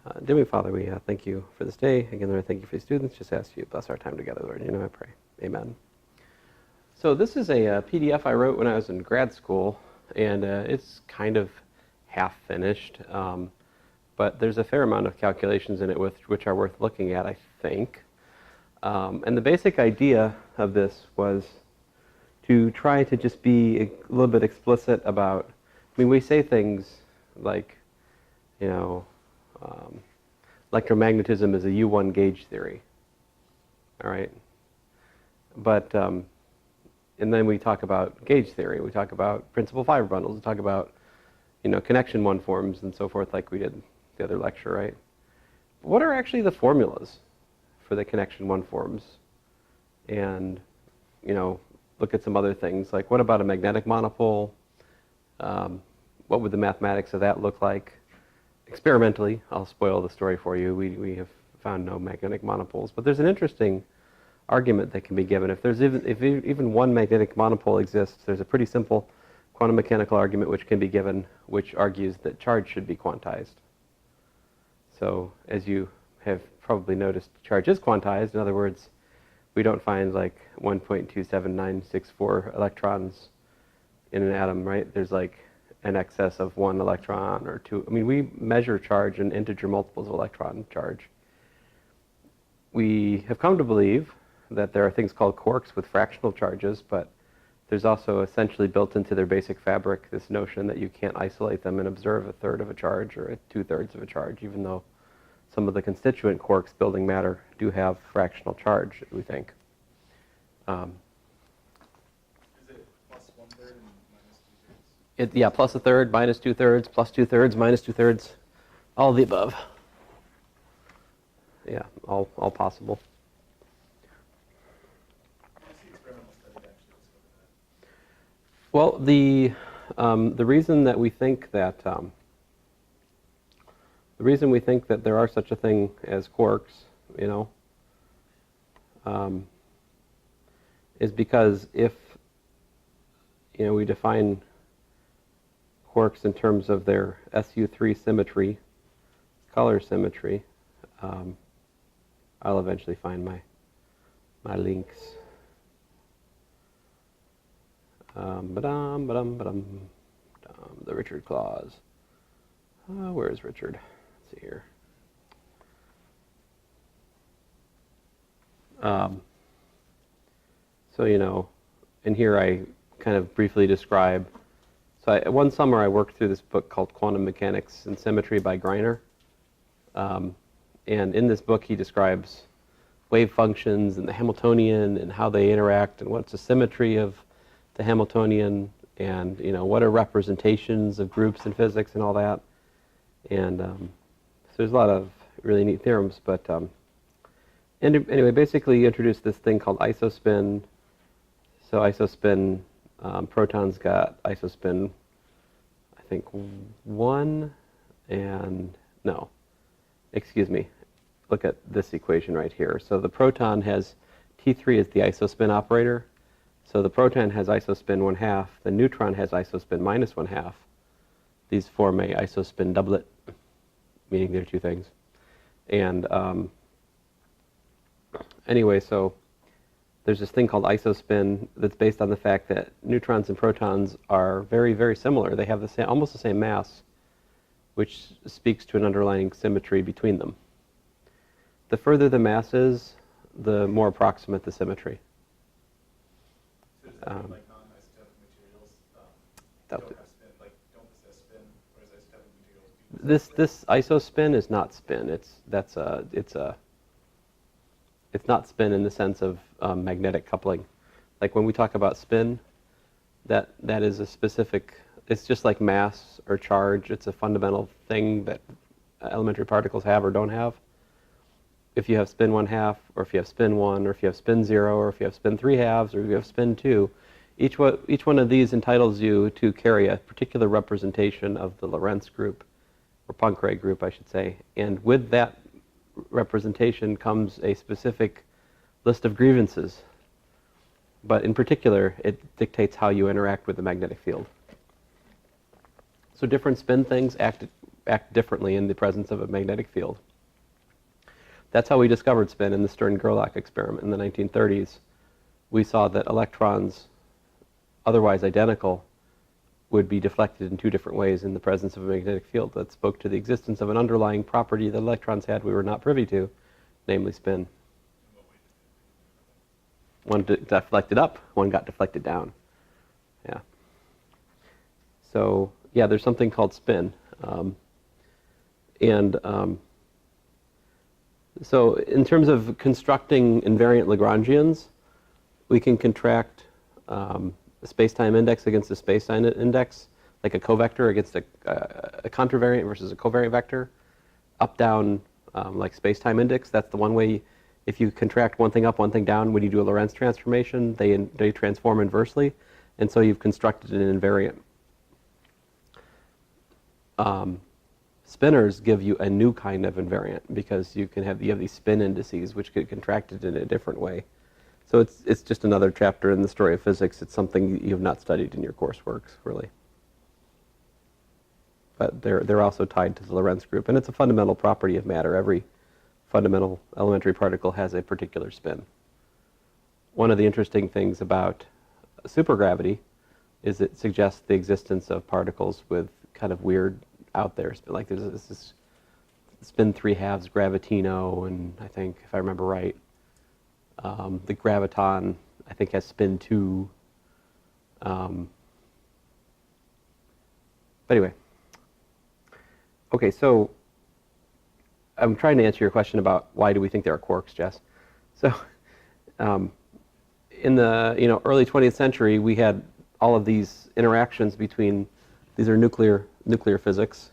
Dear Heavenly Father, we thank you for this day. Again, Lord, I thank you for the students. Just ask you to bless our time together, Lord. You know, I pray. Amen. So this is a PDF I wrote when I was in grad school, and it's kind of half finished, but there's a fair amount of calculations in it which are worth looking at, I think. And the basic idea of this was to try to just be a little bit explicit about, I mean, we say things like, you know, electromagnetism is a U1 gauge theory, all right? But, and then we talk about gauge theory, we talk about principal fiber bundles, we talk about, you know, connection one forms and so forth like we did the other lecture, right? What are actually the formulas for the connection one forms? And, you know, look at some other things, like what about a magnetic monopole? What would the mathematics of that look like? Experimentally, I'll spoil the story for you, we have found no magnetic monopoles, but there's an interesting argument that can be given. If there's even one magnetic monopole exists, there's a pretty simple quantum mechanical argument which can be given, which argues that charge should be quantized. So, as you have probably noticed, charge is quantized. In other words, we don't find like 1.27964 electrons in an atom, right? There's like an excess of 1 electron or 2. I mean, we measure charge in integer multiples of electron charge. We have come to believe that there are things called quarks with fractional charges, but there's also essentially built into their basic fabric this notion that you can't isolate them and observe a third of a charge or a 2/3 of a charge, even though some of the constituent quarks building matter do have fractional charge, we think. Is it plus 1/3 and minus 2/3? Yeah, plus a third, minus 2/3, plus 2/3, minus 2/3, all of the above. Yeah, all possible. Well, the reason that we think that there are such a thing as quarks, you know, is because if, you know, we define quarks in terms of their SU3 symmetry, color symmetry, I'll eventually find my links. The Richard clause. Where is Richard? Let's see here. So, you know, and here I kind of briefly describe. So one summer I worked through this book called Quantum Mechanics and Symmetry by Greiner. And in this book he describes wave functions and the Hamiltonian and how they interact and what's the symmetry of the Hamiltonian, and, you know, what are representations of groups in physics and all that. And so there's a lot of really neat theorems, but anyway, basically you introduce this thing called isospin. So isospin, protons got isospin, I think 1, and no, excuse me, look at this equation right here. So the proton has, T3 is the isospin operator. So the proton has isospin 1/2, the neutron has isospin minus 1/2. These form a isospin doublet, meaning they're two things. And anyway, so there's this thing called isospin that's based on the fact that neutrons and protons are very, very similar. They have the same, almost the same mass, which speaks to an underlying symmetry between them. The further the mass is, the more approximate the symmetry. So does that mean like non-isotopic materials don't have spin, like don't possess spin, whereas isotopic materials do? This isospin is not spin. It's not spin in the sense of magnetic coupling. Like when we talk about spin, that is a specific. It's just like mass or charge. It's a fundamental thing that elementary particles have or don't have. If you have spin 1/2, or if you have spin 1, or if you have spin 0, or if you have spin 3/2, or if you have spin 2, each one of these entitles you to carry a particular representation of the Lorentz group, or Poincare group, I should say. And with that representation comes a specific list of grievances. But in particular, it dictates how you interact with the magnetic field. So different spin things act act differently in the presence of a magnetic field. That's how we discovered spin in the Stern-Gerlach experiment in the 1930s. We saw that electrons, otherwise identical, would be deflected in two different ways in the presence of a magnetic field that spoke to the existence of an underlying property that electrons had we were not privy to, namely spin. One deflected up, one got deflected down. Yeah. So, yeah, there's something called spin. So in terms of constructing invariant Lagrangians, we can contract a space-time index against a space-time index, like a covector against a contravariant versus a covariant vector, up-down like space-time index. That's the one way. If you contract one thing up, one thing down, when you do a Lorentz transformation, they transform inversely, and so you've constructed an invariant. Spinors give you a new kind of invariant because you have these spin indices which get contracted in a different way. So it's just another chapter in the story of physics. It's something you have not studied in your courseworks, really. But they're also tied to the Lorentz group, and it's a fundamental property of matter. Every fundamental elementary particle has a particular spin. One of the interesting things about supergravity is it suggests the existence of particles with kind of weird out there spin. Like there's this spin 3/2 gravitino, and I think, if I remember right, the graviton, I think, has spin 2. But anyway. Okay, so I'm trying to answer your question about why do we think there are quarks, Jess. So in the early 20th century, we had all of these interactions between, these are nuclear physics,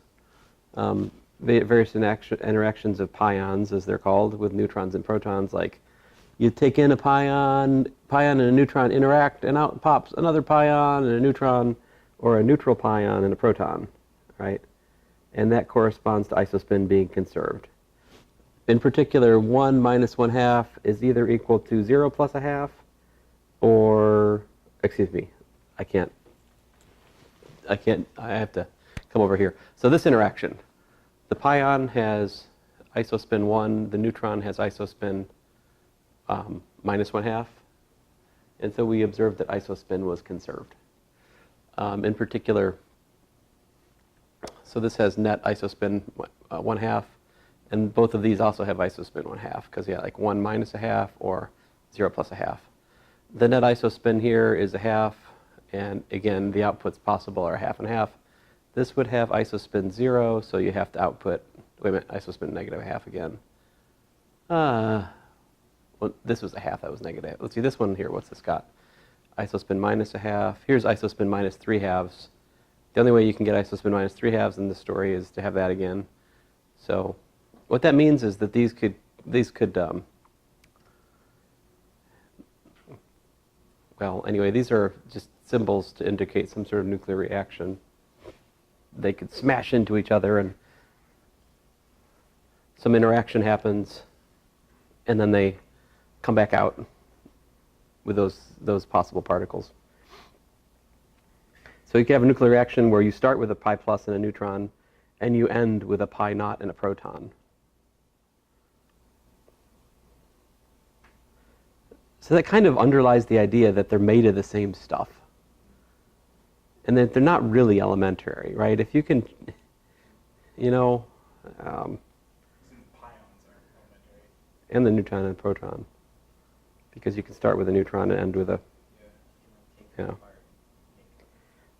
various interactions of pions, as they're called, with neutrons and protons. Like you take in a pion and a neutron interact, and out pops another pion and a neutron, or a neutral pion and a proton, right? And that corresponds to isospin being conserved. In particular, 1 minus 1/2 is either equal to 0 plus 1/2, or, excuse me, I have to come over here. So this interaction, the pion has isospin 1, the neutron has isospin minus 1/2, and so we observed that isospin was conserved. In particular, so this has net isospin 1/2, and both of these also have isospin 1/2, because like 1 minus 1/2 or 0 plus 1/2. The net isospin here is 1/2, and again, the outputs possible are 1/2 and 1/2. This would have isospin 0, so you have to output, wait a minute, isospin negative 1/2 again. Well, this was 1/2, that was negative. Let's see, this one here, what's this got? Isospin minus 1/2. Here's isospin minus 3/2. The only way you can get isospin minus 3/2 in this story is to have that again. So what that means is that these could well, anyway, these are just symbols to indicate some sort of nuclear reaction. They could smash into each other, and some interaction happens, and then they come back out with those possible particles. So you can have a nuclear reaction where you start with a pi plus and a neutron, and you end with a pi naught and a proton. So that kind of underlies the idea that they're made of the same stuff, and that they're not really elementary, right? If you can, Pions are elementary. and the neutron and proton, because you can start with a neutron and end with a, yeah.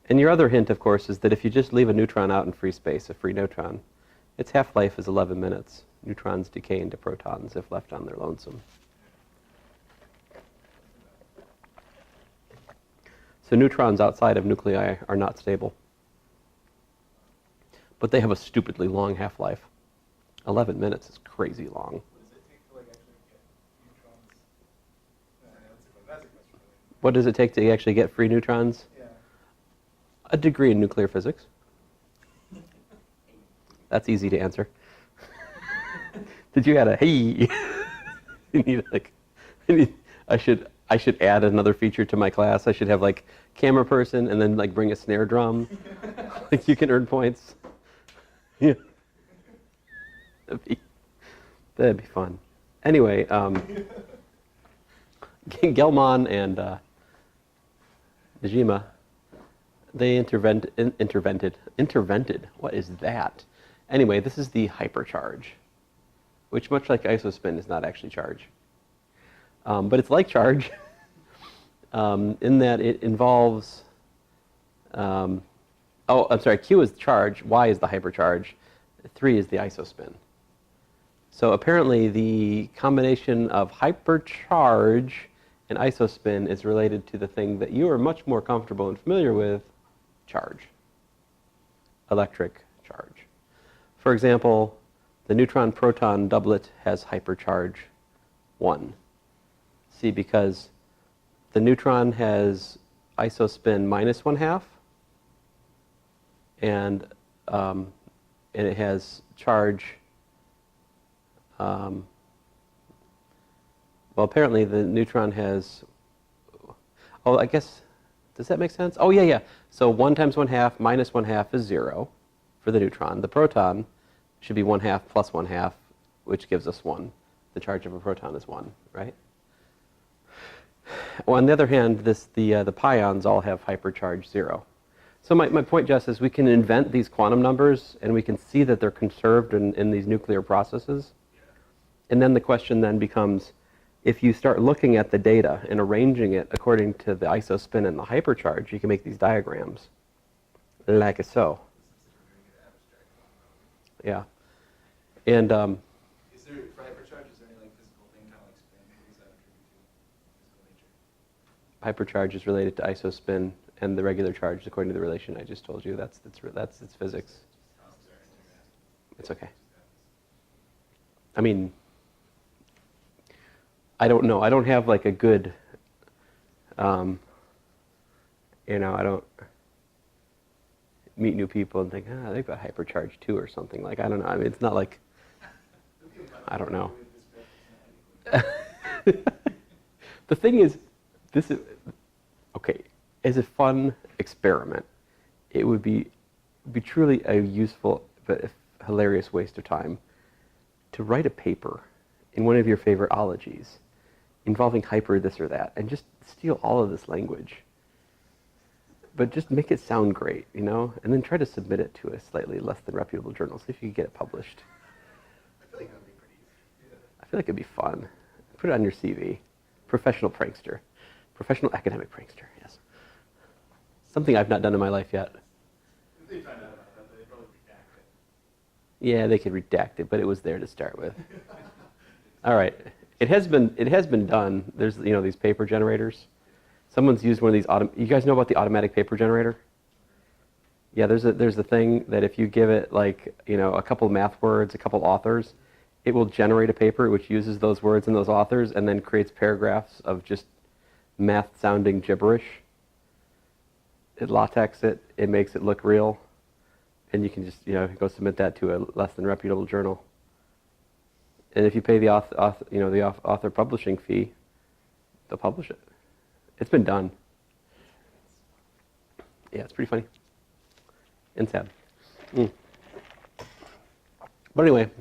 And your other hint, of course, is that if you just leave a neutron out in free space, a free neutron, its half-life is 11 minutes. Neutrons decay into protons if left on their lonesome. So neutrons outside of nuclei are not stable. But they have a stupidly long half-life. 11 minutes is crazy long. What does it take to actually get free neutrons? What does it take to actually get free neutrons? Yeah. A degree in nuclear physics. That's easy to answer. Did you add a hey? You need I should add another feature to my class. I should have like camera person and then like bring a snare drum. Like you can earn points. Yeah. That'd be fun. Anyway, Gelman and Najima, they intervented. What is that? Anyway, this is the hypercharge, which much like isospin is not actually charge. But it's like charge in that it involves, I'm sorry, Q is charge, Y is the hypercharge, 3 is the isospin. So apparently the combination of hypercharge and isospin is related to the thing that you are much more comfortable and familiar with, charge, electric charge. For example, the neutron-proton doublet has hypercharge 1. See, because the neutron has isospin -1/2, and it has charge. Well, apparently the neutron has. Oh, I guess. Does that make sense? Oh, yeah. So 1 times 1/2 minus 1/2 is 0 for the neutron. The proton should be 1/2 plus 1/2, which gives us 1. The charge of a proton is 1, right? Well, on the other hand, the pions all have hypercharge 0. So my point, Jess, is we can invent these quantum numbers, and we can see that they're conserved in these nuclear processes. And then the question then becomes, if you start looking at the data and arranging it according to the isospin and the hypercharge, you can make these diagrams, like so. Yeah. And Is there, for hypercharge, is there any physical thing kind of like spin? What does that attribute to physical nature? Hypercharge is related to isospin and the regular charge according to the relation I just told you. That's its physics. It's okay. I mean, I don't know. I don't have a good, I don't meet new people and think, they've got hypercharge too or something. I don't know. I mean, it's not like, I don't know. The thing is, this is, okay, as a fun experiment, it would be truly a useful but hilarious waste of time to write a paper in one of your favorite ologies involving hyper this or that, and just steal all of this language. But just make it sound great, and then try to submit it to a slightly less than reputable journal, see if you can get it published. I feel like that would be pretty easy. Yeah. I feel like it'd be fun. Put it on your CV. Professional prankster. Professional academic prankster, yes. Something I've not done in my life yet. If they find out about that, they'd probably redact it. Yeah, they could redact it, but it was there to start with. All right. It has been done. There's these paper generators. Someone's used one of these you guys know about the automatic paper generator? Yeah, there's a thing that if you give it a couple math words, a couple authors, it will generate a paper which uses those words and those authors and then creates paragraphs of just math sounding gibberish. It LaTeX it makes it look real, and you can just go submit that to a less than reputable journal. And if you pay the author publishing fee, they'll publish it. It's been done. Yeah, it's pretty funny and sad. But anyway,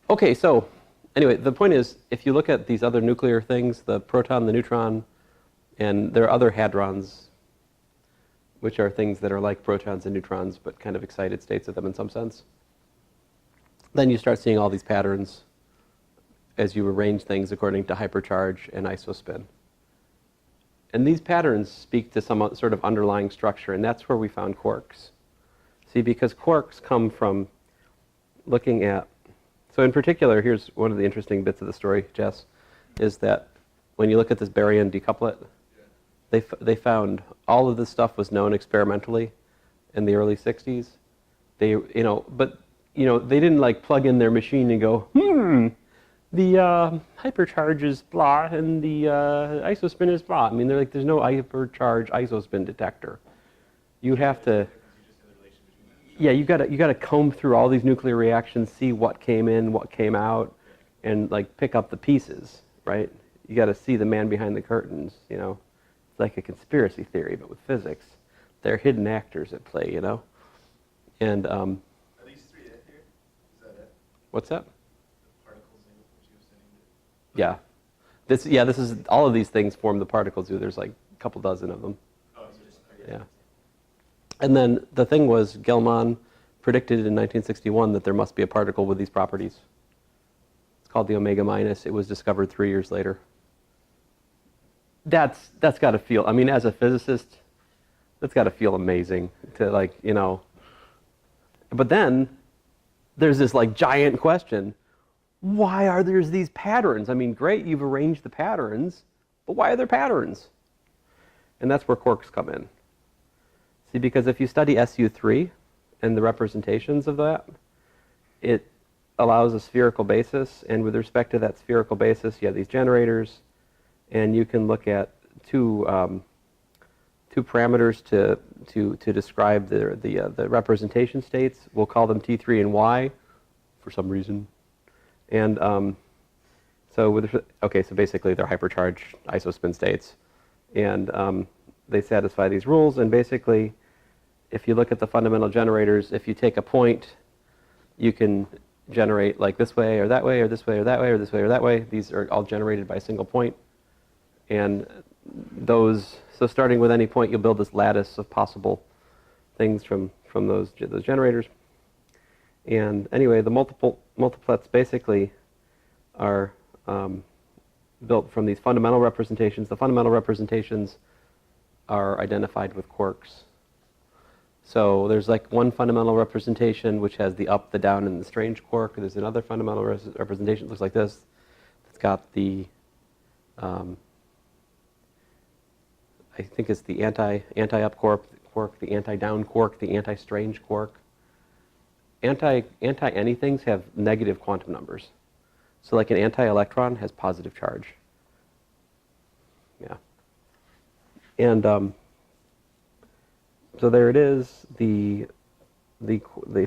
okay. So anyway, the point is, if you look at these other nuclear things, the proton, the neutron, and there are other hadrons, which are things that are like protons and neutrons, but kind of excited states of them in some sense. Then you start seeing all these patterns as you arrange things according to hypercharge and isospin. And these patterns speak to some sort of underlying structure, and that's where we found quarks. See, because quarks come from looking at, so in particular, here's one of the interesting bits of the story, Jess, is that when you look at this baryon decouplet, they found all of this stuff was known experimentally in the early 60s. They didn't like plug in their machine and go, the hypercharge is blah and the isospin is blah. I mean, they're like, there's no hypercharge isospin detector. You have to, yeah, you got to comb through all these nuclear reactions, see what came in, what came out, and pick up the pieces, right? You got to see the man behind the curtains, It's like a conspiracy theory, but with physics. There are hidden actors at play, And Are these 3 it here? Is that it? What's that? The particle zoo, which you were saying. Yeah. This is, all of these things form the particle zoo. There's like a couple dozen of them. Oh, so just, Yeah. And then the thing was, Gell-Mann predicted in 1961 that there must be a particle with these properties. It's called the omega minus. It was discovered 3 years later. That's got to feel, I mean, as a physicist, that's got to feel amazing to, like, you know. But then there's this like giant question. Why are there these patterns? I mean, great, you've arranged the patterns, but why are there patterns? And that's where quarks come in. See, because if you study SU3 and the representations of that, it allows a spherical basis, and with respect to that spherical basis, you have these generators, and you can look at two parameters to describe the representation states. We'll call them T3 and Y for some reason. And so basically they're hypercharged isospin states, and they satisfy these rules. And basically, if you look at the fundamental generators, if you take a point, you can generate like this way or that way or this way or that way or this way or that way. These are all generated by a single point. And so starting with any point, you'll build this lattice of possible things from those generators. And anyway, the multiplets basically are built from these fundamental representations. The fundamental representations are identified with quarks. So there's like one fundamental representation which has the up, the down, and the strange quark. There's another fundamental representation that looks like this. It's got the I think it's the anti-up quark, the anti-down quark, the anti-strange quark. Anti-anythings have negative quantum numbers. So like an anti-electron has positive charge. Yeah. And so there it is, the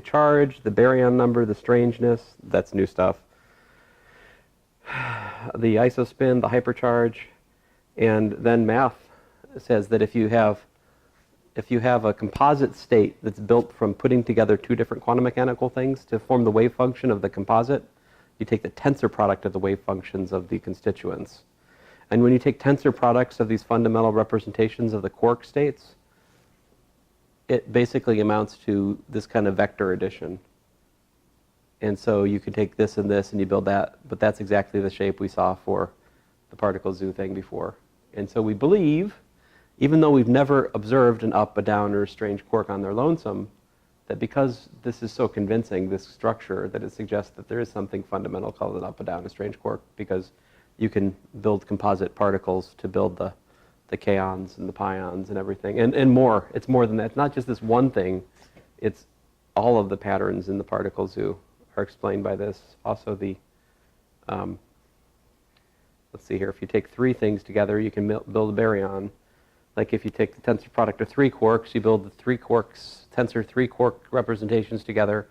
charge, the baryon number, the strangeness, that's new stuff. The isospin, the hypercharge, and then math says that if you have a composite state that's built from putting together two different quantum mechanical things to form the wave function of the composite, you take the tensor product of the wave functions of the constituents. And when you take tensor products of these fundamental representations of the quark states, it basically amounts to this kind of vector addition. And so you can take this and this and you build that, but that's exactly the shape we saw for the particle zoo thing before. And so we believe, even though we've never observed an up, a down, or a strange quark on their lonesome, that because this is so convincing, this structure, that it suggests that there is something fundamental called an up, a down, a strange quark, because you can build composite particles to build the kaons and the pions and everything, and more. It's more than that. It's not just this one thing. It's all of the patterns in the particle zoo are explained by this. Also the, let's see here, if you take three things together, you can build a baryon. Like if you take the tensor product of three quarks, you build the three quarks, tensor three quark representations together.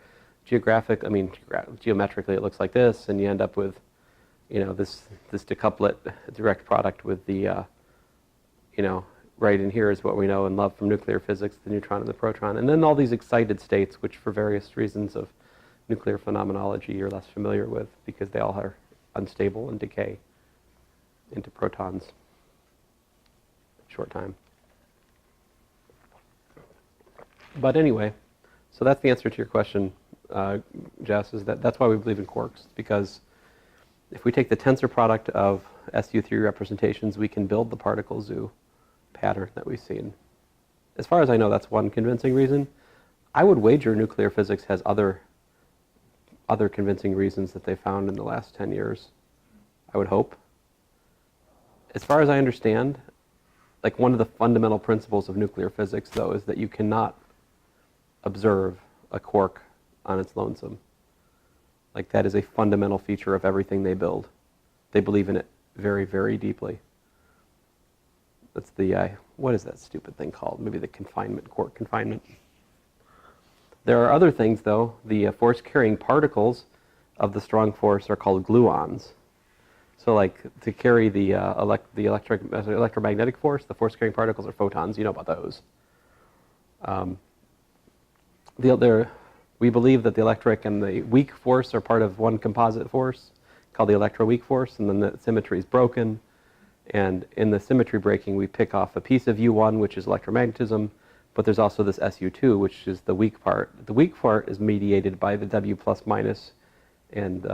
Geometrically it looks like this, and you end up with, you know, this decuplet direct product with the, right in here is what we know and love from nuclear physics, the neutron and the proton. And then all these excited states, which for various reasons of nuclear phenomenology you're less familiar with, because they all are unstable and decay into protons in a short time. But anyway, so that's the answer to your question, Jess, is that's why we believe in quarks, because if we take the tensor product of SU3 representations, we can build the particle zoo pattern that we've seen. As far as I know, that's one convincing reason. I would wager nuclear physics has other convincing reasons that they found in the last 10 years. I would hope. As far as I understand, like one of the fundamental principles of nuclear physics, though, is that you cannot observe a quark on its lonesome. Like that is a fundamental feature of everything they build. They believe in it very, very deeply. That's the, what is that stupid thing called? Maybe the confinement, quark confinement. There are other things, though. The force-carrying particles of the strong force are called gluons. So like to carry the electromagnetic force, the force-carrying particles are photons. You know about those. We believe that the electric and the weak force are part of one composite force called the electroweak force, and then the symmetry is broken. And in the symmetry breaking, we pick off a piece of U1, which is electromagnetism, but there's also this SU2, which is the weak part. The weak part is mediated by the W plus minus and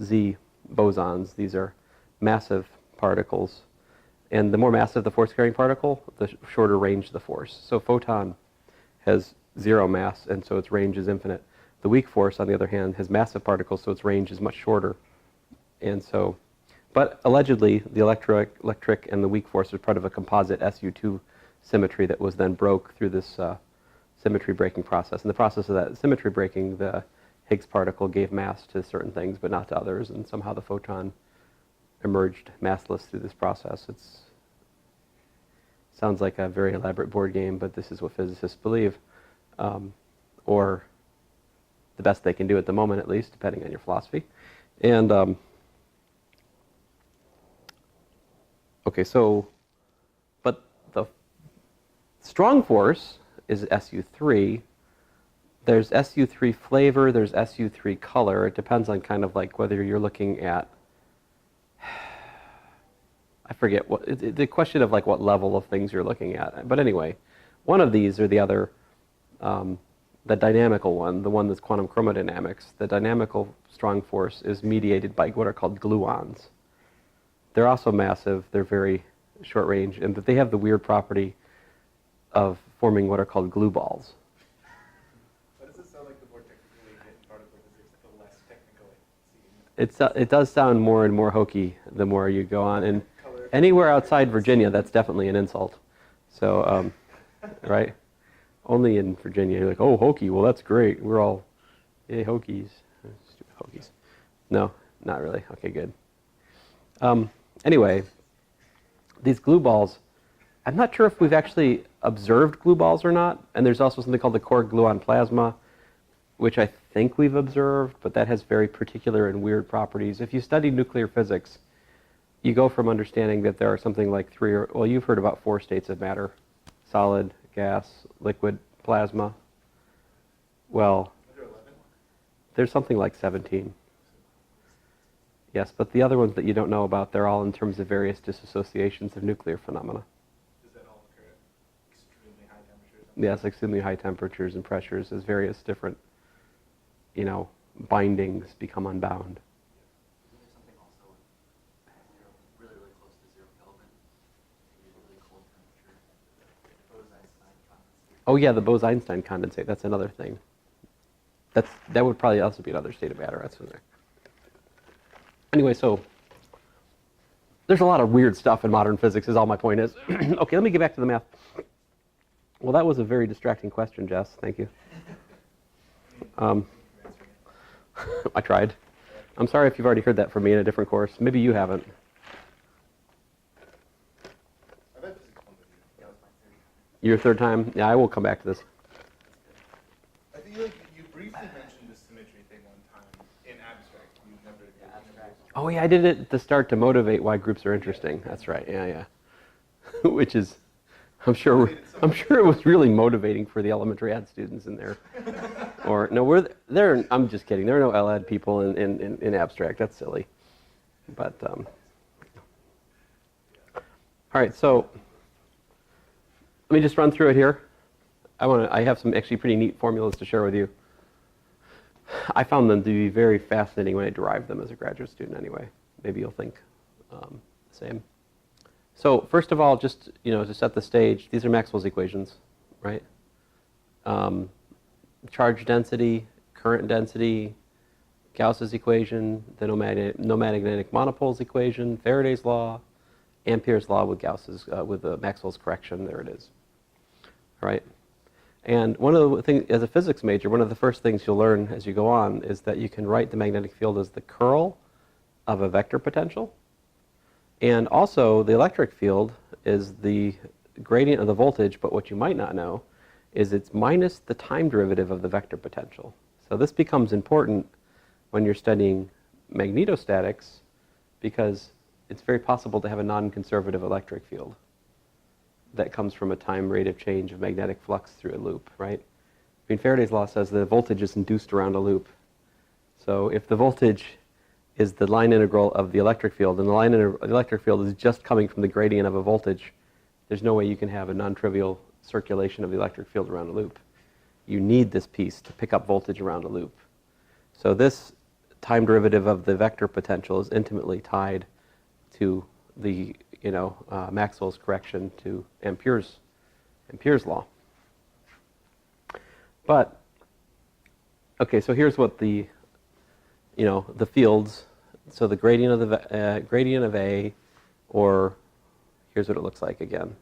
Z bosons. These are massive particles. And the more massive the force-carrying particle, the shorter range the force. So photon has 0 mass, and so its range is infinite. The weak force, on the other hand, has massive particles, so its range is much shorter. And so, but allegedly, the electric and the weak force are part of a composite SU2 symmetry that was then broke through this symmetry breaking process. In the process of that symmetry breaking, the Higgs particle gave mass to certain things, but not to others, and somehow the photon emerged massless through this process. It sounds like a very elaborate board game, but this is what physicists believe, or the best they can do at the moment, at least, depending on your philosophy. And okay, so, but the strong force is SU3. There's SU3 flavor, there's SU3 color. It depends on kind of like whether you're looking at, I forget what, the question of like what level of things you're looking at. But anyway, one of these or the other, the dynamical one, the one that's quantum chromodynamics, the dynamical strong force is mediated by what are called gluons. They're also massive, they're very short range, and they have the weird property of forming what are called glue balls. Why does it sound like the more technically hidden particle physics, the less technical it seems? It does sound more and more hokey the more you go on, and anywhere outside Virginia, that's definitely an insult. So, right? Only in Virginia, you're like, oh, hokey, well, that's great. We're all, yay, hokies. Stupid hokies. No, not really. Okay, good. Anyway, these glue balls, I'm not sure if we've actually observed glue balls or not, and there's also something called the quark-gluon plasma, which I think we've observed, but that has very particular and weird properties. If you study nuclear physics, you go from understanding that there are something like you've heard about 4 states of matter: solid, gas, liquid, plasma. Well, there's something like 17. Yes, but the other ones that you don't know about, they're all in terms of various disassociations of nuclear phenomena. Does that all occur at extremely high temperatures? Yes, extremely high temperatures and pressures as various different, bindings become unbound. Isn't there something also really, really close to 0 Kelvin? Maybe a really cold temperature. Bose-Einstein condensate. Oh yeah, the Bose-Einstein condensate. That's another thing. That would probably also be another state of matter. That's in there. Anyway, so there's a lot of weird stuff in modern physics, is all my point is. Okay, let me get back to the math. Well, that was a very distracting question, Jess. Thank you. I tried. I'm sorry if you've already heard that from me in a different course. Maybe you haven't. I've had physics 1 with you. That was my 3rd time. Your 3rd time? Yeah, I will come back to this. I think you briefly mentioned the symmetry thing one time in abstract. You never. Abstract. Oh yeah, I did it at the start to motivate why groups are interesting. That's right. Yeah. Which is, I'm sure it was really motivating for the elementary ed students in there. Or no, I'm just kidding. There are no LEd people in abstract. That's silly. But all right, so let me just run through it here. I have some actually pretty neat formulas to share with you. I found them to be very fascinating when I derived them as a graduate student anyway. Maybe you'll think the same. So first of all, just to set the stage, these are Maxwell's equations, right? Charge density, current density, Gauss's equation, the no magnetic monopoles equation, Faraday's law, Ampere's law with Maxwell's correction. There it is. All right. And one of the things, as a physics major, one of the first things you'll learn as you go on is that you can write the magnetic field as the curl of a vector potential. And also, the electric field is the gradient of the voltage, but what you might not know is it's minus the time derivative of the vector potential. So this becomes important when you're studying magnetostatics, because it's very possible to have a non-conservative electric field that comes from a time rate of change of magnetic flux through a loop, right? mean, Faraday's law says that voltage is induced around a loop. So if the voltage is the line integral of the electric field, and the electric field is just coming from the gradient of a voltage, there's no way you can have a non-trivial circulation of the electric field around a loop. You need this piece to pick up voltage around a loop. So this time derivative of the vector potential is intimately tied to the, Maxwell's correction to Ampere's law. But, okay, so here's what the fields, so the gradient of gradient of A, or here's what it looks like again.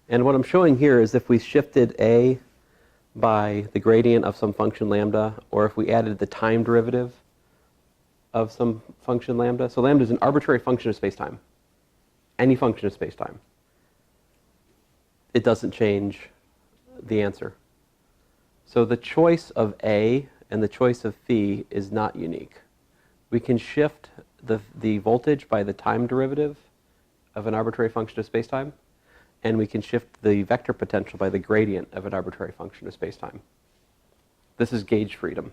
And what I'm showing here is if we shifted A by the gradient of some function lambda, or if we added the time derivative of some function lambda. So lambda is an arbitrary function of space-time. Any function of space-time. It doesn't change the answer. So the choice of A and the choice of phi is not unique. We can shift the voltage by the time derivative of an arbitrary function of space-time, and we can shift the vector potential by the gradient of an arbitrary function of space-time. This is gauge freedom,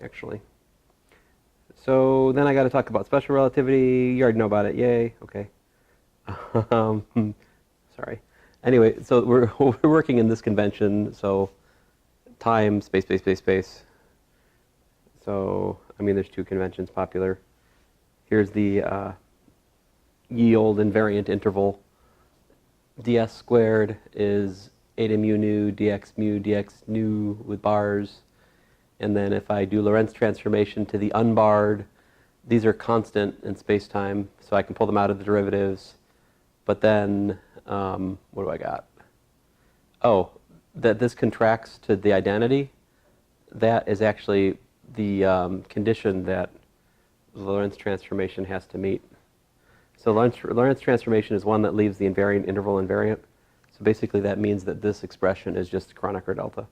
actually. So then I got to talk about special relativity. You already know about it. Yay. Okay. Sorry. Anyway, so we're working in this convention. So time, space, space, space, space. So, I mean, there's two conventions popular. Here's the yield invariant interval. ds squared is eta mu nu dx mu dx nu with bars. And then if I do Lorentz transformation to the unbarred, these are constant in space-time, so I can pull them out of the derivatives. But then, what do I got? Oh, that this contracts to the identity. That is actually the condition that Lorentz transformation has to meet. So Lorentz transformation is one that leaves the invariant interval invariant. So basically that means that this expression is just Kronecker delta.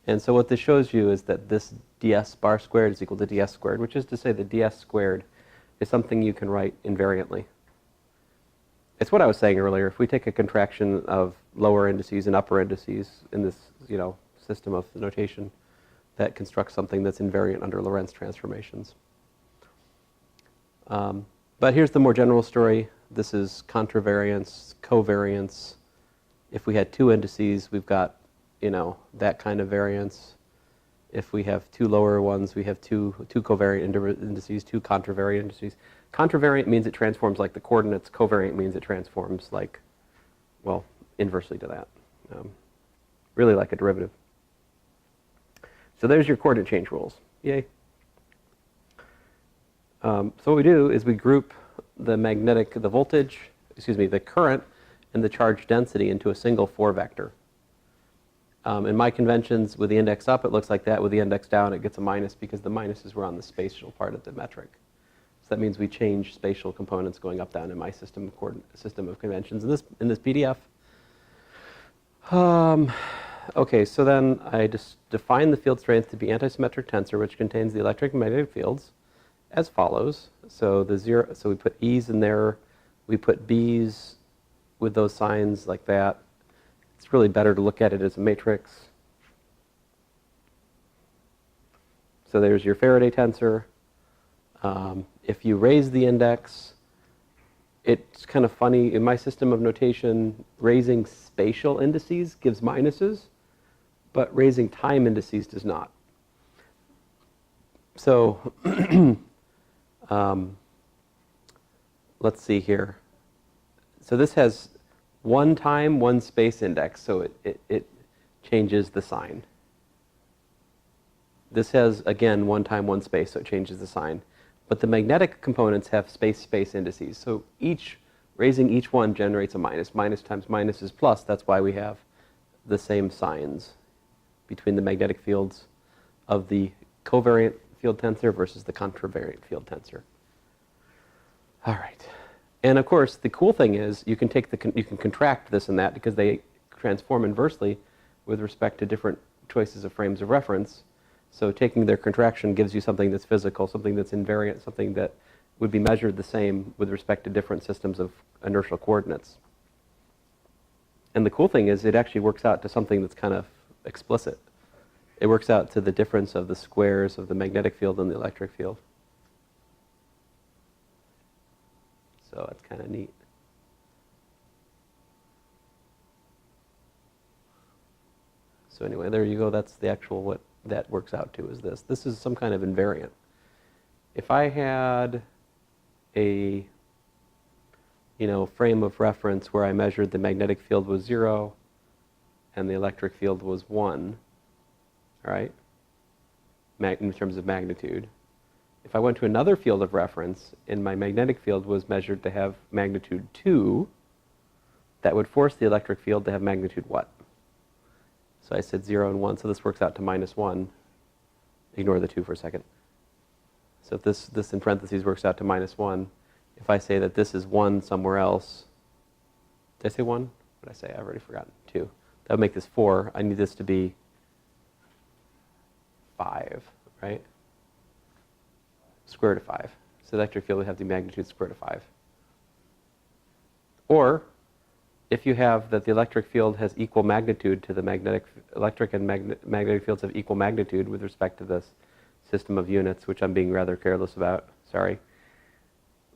And so what this shows you is that this ds bar squared is equal to ds squared, which is to say that ds squared is something you can write invariantly. It's what I was saying earlier. If we take a contraction of lower indices and upper indices in this, system of notation, that constructs something that's invariant under Lorentz transformations. But here's the more general story. This is contravariance, covariance. If we had two indices, we've got, that kind of variance. If we have two lower ones, we have two covariant indices, two contravariant indices. Contravariant means it transforms like the coordinates. Covariant means it transforms like, well, inversely to that. Really like a derivative. So there's your coordinate change rules. Yay. So what we do is we group the current and the charge density into a single 4-vector. In my conventions, with the index up, it looks like that. With the index down, it gets a minus because the minuses were on the spatial part of the metric. So that means we change spatial components going up, down in my system of conventions. In this PDF. Okay, so then I just define the field strength to be antisymmetric tensor, which contains the electric and magnetic fields, as follows. So so we put E's in there. We put B's with those signs like that. It's really better to look at it as a matrix. So there's your Faraday tensor. If you raise the index, it's kind of funny. In my system of notation, raising spatial indices gives minuses, but raising time indices does not. So let's see here. So this has one time, one space index, so it changes the sign. This has, again, one time, one space, so it changes the sign. But the magnetic components have space indices. So raising each one generates a minus. Minus times minus is plus. That's why we have the same signs between the magnetic fields of the covariant field tensor versus the contravariant field tensor. All right. And of course, the cool thing is you can contract this and that because they transform inversely with respect to different choices of frames of reference. So taking their contraction gives you something that's physical, something that's invariant, something that would be measured the same with respect to different systems of inertial coordinates. And the cool thing is it actually works out to something that's kind of explicit. It works out to the difference of the squares of the magnetic field and the electric field. So that's kind of neat. So anyway, there you go. That's the actual what that works out to is this. This is some kind of invariant. If I had a frame of reference where I measured the magnetic field was 0 and the electric field was 1, all right, in terms of magnitude. If I went to another field of reference and my magnetic field was measured to have magnitude 2, that would force the electric field to have magnitude what? So I said 0 and 1, so this works out to -1. Ignore the 2 for a second. So if this in parentheses works out to -1, if I say that this is 1 somewhere else, did I say 1? What did I say? I've already forgotten. 2. That would make this 4. I need this to be 5, right? Square root of 5. So the electric field would have the magnitude square root of 5. Or, if you have that the electric field has equal magnitude to the electric and magnetic fields have equal magnitude with respect to this system of units, which I'm being rather careless about, sorry,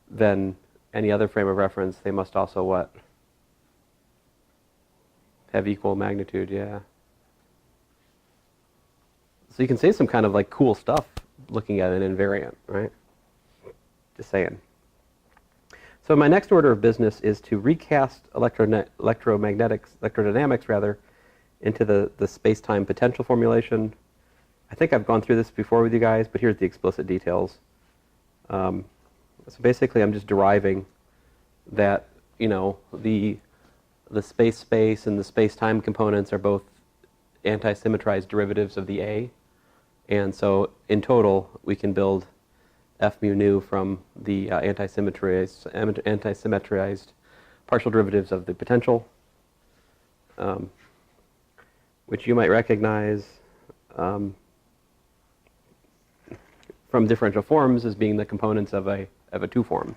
then any other frame of reference, they must also what? Have equal magnitude, yeah. So you can say some kind of like cool stuff looking at an invariant, right? Just saying. So my next order of business is to recast electrodynamics rather, into the space-time potential formulation. I think I've gone through this before with you guys, but here's the explicit details. So basically, I'm just deriving that the space-space and the space-time components are both anti-symmetrized derivatives of the A, and so in total we can build F mu nu from the anti-symmetrized partial derivatives of the potential, which you might recognize from differential forms as being the components of a 2 form.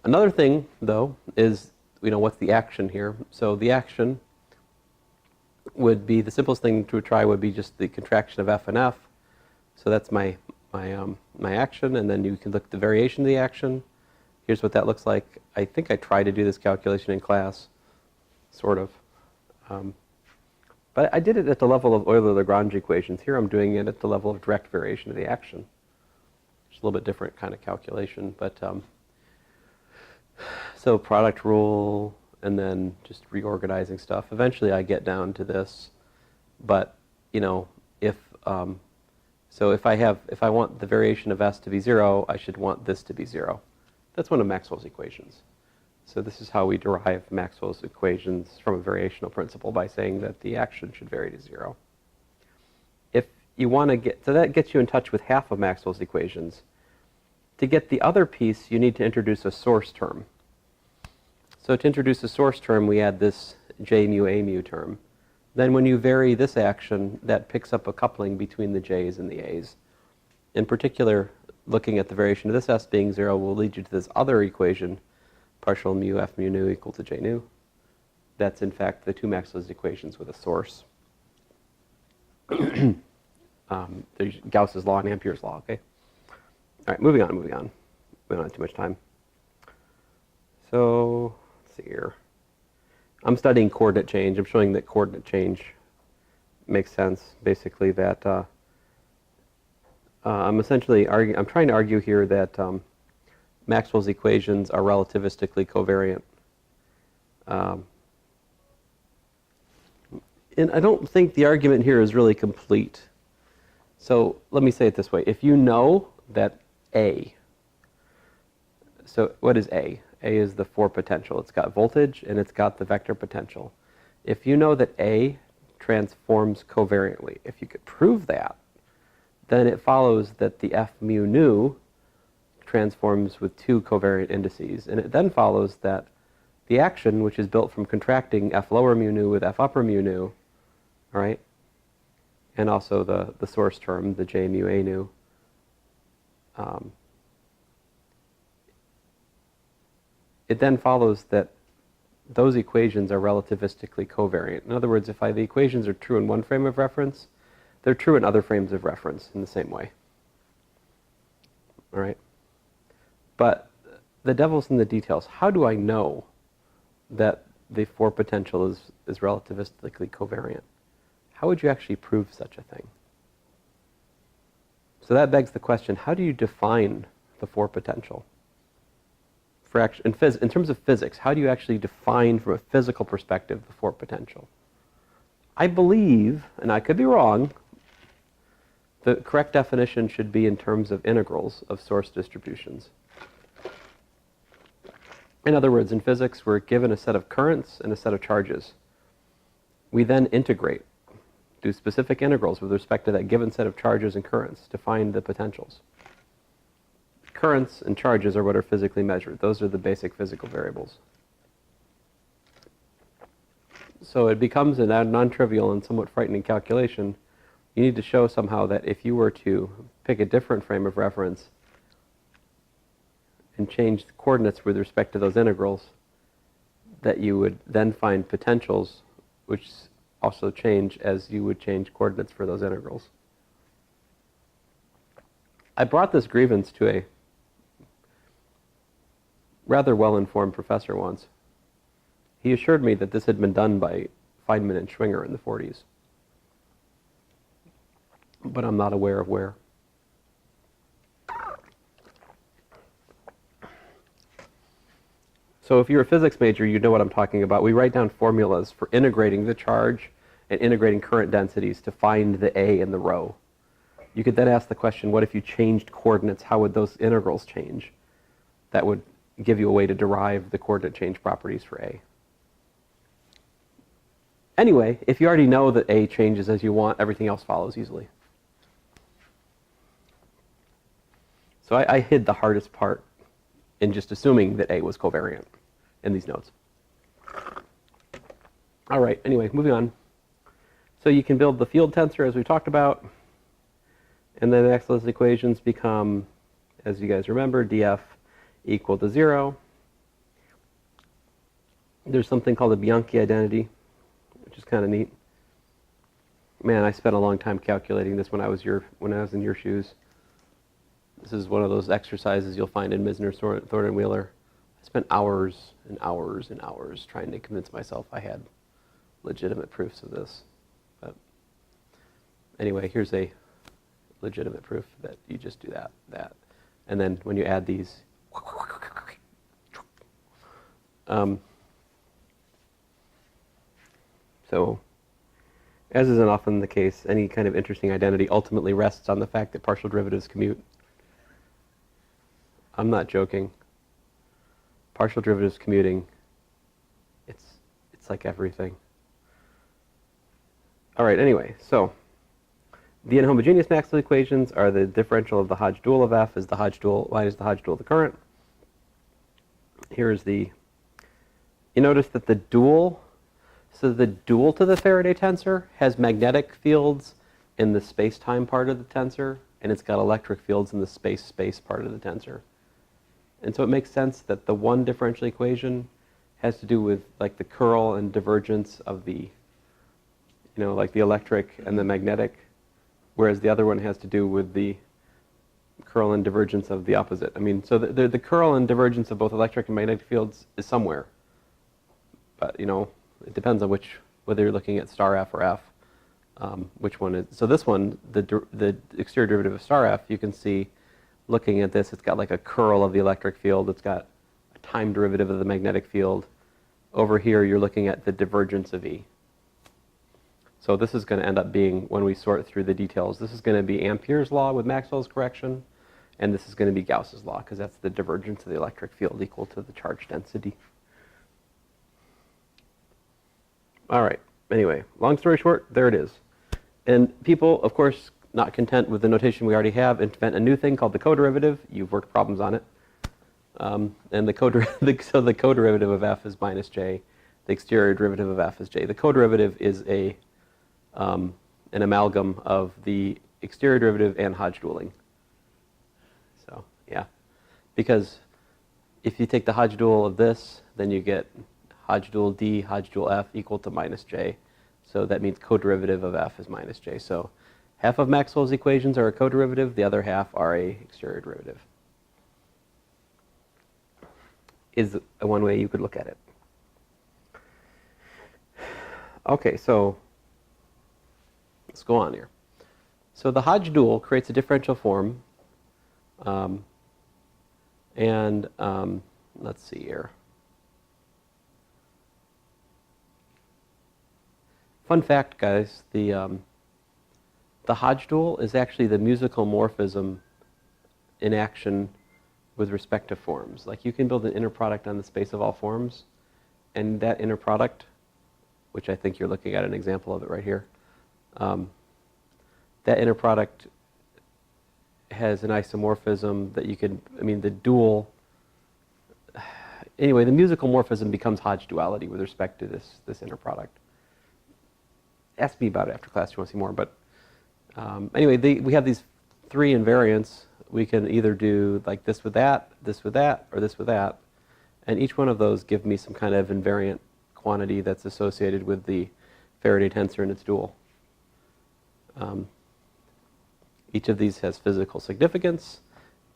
Another thing, though, is what's the action here? So the action would be the simplest thing to try would be just the contraction of F and F. So that's my action, and then you can look at the variation of the action. Here's what that looks like. I think I tried to do this calculation in class, sort of. But I did it at the level of Euler-Lagrange equations. Here I'm doing it at the level of direct variation of the action. It's a little bit different kind of calculation, but so product rule, and then just reorganizing stuff. Eventually I get down to this, but if if I want the variation of S to be 0, I should want this to be 0. That's one of Maxwell's equations. So this is how we derive Maxwell's equations from a variational principle, by saying that the action should vary to 0. If you want to so that gets you in touch with half of Maxwell's equations. To get the other piece, you need to introduce a source term. So to introduce a source term, we add this J mu A mu term. Then when you vary this action, that picks up a coupling between the J's and the A's. In particular, looking at the variation of this S being 0 will lead you to this other equation, partial mu F mu nu equal to J nu. That's in fact the 2 Maxwell's equations with a source. There's Gauss's law and Ampere's law, okay? All right, moving on. We don't have too much time. So, let's see here. I'm studying coordinate change. I'm showing that coordinate change makes sense. Basically, that I'm trying to argue here that Maxwell's equations are relativistically covariant. And I don't think the argument here is really complete. So let me say it this way. If you know that A, so what is A? A is the 4 potential. It's got voltage and it's got the vector potential. If you know that A transforms covariantly, if you could prove that, then it follows that the F mu nu transforms with 2 covariant indices. And it then follows that the action, which is built from contracting F lower mu nu with F upper mu nu, all right, and also the source term, the J mu A nu, it then follows that those equations are relativistically covariant. In other words, if the equations are true in one frame of reference, they're true in other frames of reference in the same way. All right? But the devil's in the details. How do I know that the 4 potential is relativistically covariant? How would you actually prove such a thing? So that begs the question, how do you define the 4 potential? In terms of physics, how do you actually define from a physical perspective the 4 potential? I believe, and I could be wrong, the correct definition should be in terms of integrals of source distributions. In other words, in physics, we're given a set of currents and a set of charges. We then integrate, do specific integrals with respect to that given set of charges and currents to find the potentials. Currents and charges are what are physically measured. Those are the basic physical variables. So it becomes a non-trivial and somewhat frightening calculation. You need to show somehow that if you were to pick a different frame of reference and change the coordinates with respect to those integrals, that you would then find potentials which also change as you would change coordinates for those integrals. I brought this grievance to a rather well-informed professor once. He assured me that this had been done by Feynman and Schwinger in the 40s. But I'm not aware of where. So if you're a physics major, you know what I'm talking about. We write down formulas for integrating the charge and integrating current densities to find the A in the row. You could then ask the question, what if you changed coordinates? How would those integrals change? That would give you a way to derive the coordinate change properties for A. Anyway, if you already know that A changes as you want, everything else follows easily. So I hid the hardest part in just assuming that A was covariant in these notes. All right, anyway, moving on. So you can build the field tensor as we talked about, and then Maxwell's equations become, as you guys remember, df equal to 0. There's something called a Bianchi identity, which is kind of neat. Man, I spent a long time calculating this when I was in your shoes. This is one of those exercises you'll find in Misner, Thornton, and Wheeler. I spent hours and hours and hours trying to convince myself I had legitimate proofs of this. But anyway, here's a legitimate proof that you just do that. And then when you add these, so as is often the case, any kind of interesting identity ultimately rests on the fact that partial derivatives commute. I'm not joking. Partial derivatives commuting, it's like everything. All right, anyway, so the inhomogeneous Maxwell equations are the differential of the Hodge dual of F is the Hodge dual, minus the Hodge dual of the current. Here's you notice that the dual to the Faraday tensor has magnetic fields in the space-time part of the tensor, and it's got electric fields in the space-space part of the tensor. And so it makes sense that the one differential equation has to do with like the curl and divergence of the, like the electric and the magnetic, whereas the other one has to do with the curl and divergence of the opposite. I mean, so the curl and divergence of both electric and magnetic fields is somewhere. But, it depends on whether you're looking at star F or F, which one is. So this one, the exterior derivative of star F, you can see, looking at this, it's got like a curl of the electric field. It's got a time derivative of the magnetic field. Over here, you're looking at the divergence of E. So this is going to end up being, when we sort through the details, this is going to be Ampere's law with Maxwell's correction, and this is going to be Gauss's law, because that's the divergence of the electric field equal to the charge density. All right, anyway, long story short, there it is. And people, of course, not content with the notation we already have, invent a new thing called the coderivative. You've worked problems on it. And the coderivative of f is minus j. The exterior derivative of f is j. The coderivative is an amalgam of the exterior derivative and Hodge dueling. So, yeah. Because if you take the Hodge dual of this, then you get Hodge dual d, Hodge dual f equal to minus j. So that means co-derivative of f is minus j. So half of Maxwell's equations are a co-derivative, the other half are a exterior derivative. Is one way you could look at it. Okay, so let's go on here. So the Hodge dual creates a differential form. Let's see here. Fun fact, guys, the Hodge dual is actually the musical morphism in action with respect to forms. Like you can build an inner product on the space of all forms, and that inner product, which I think you're looking at an example of it right here, that inner product has an isomorphism that you could, I mean, the dual, anyway, the musical morphism becomes Hodge duality with respect to this inner product. Ask me about it after class if you want to see more, but anyway, we have these three invariants. We can either do like this with that, or this with that, and each one of those give me some kind of invariant quantity that's associated with the Faraday tensor and its dual. Each of these has physical significance,